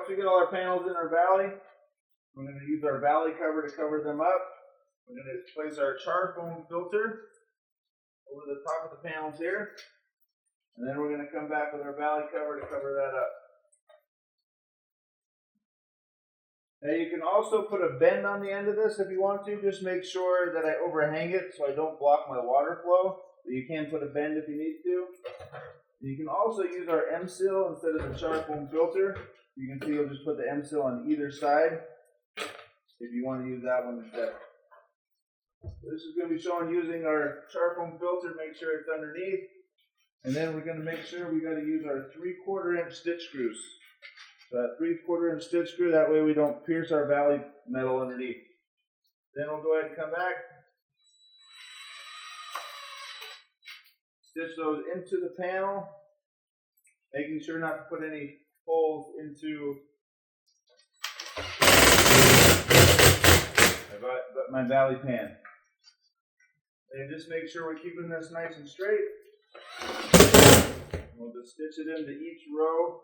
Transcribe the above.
once we get all our panels in our valley, we're going to use our valley cover to cover them up. We're going to place our char foam filter over the top of the panels here. And then we're going to come back with our valley cover to cover that up. Now you can also put a bend on the end of this if you want to. Just make sure that I overhang it so I don't block my water flow. But you can put a bend if you need to. You can also use our M-seal instead of the char foam filter. You can see you'll just put the M-seal on either side if you want to use that one instead. This is going to be showing using our char foam filter. Make sure it's underneath. And then we're going to make sure we got to use our 3/4 inch stitch screws. So that 3/4 inch stitch screw, that way we don't pierce our valley metal underneath. Then we'll go ahead and come back. Stitch those into the panel, making sure not to put any holes into my valley pan. And just make sure we're keeping this nice and straight. We'll just stitch it into each row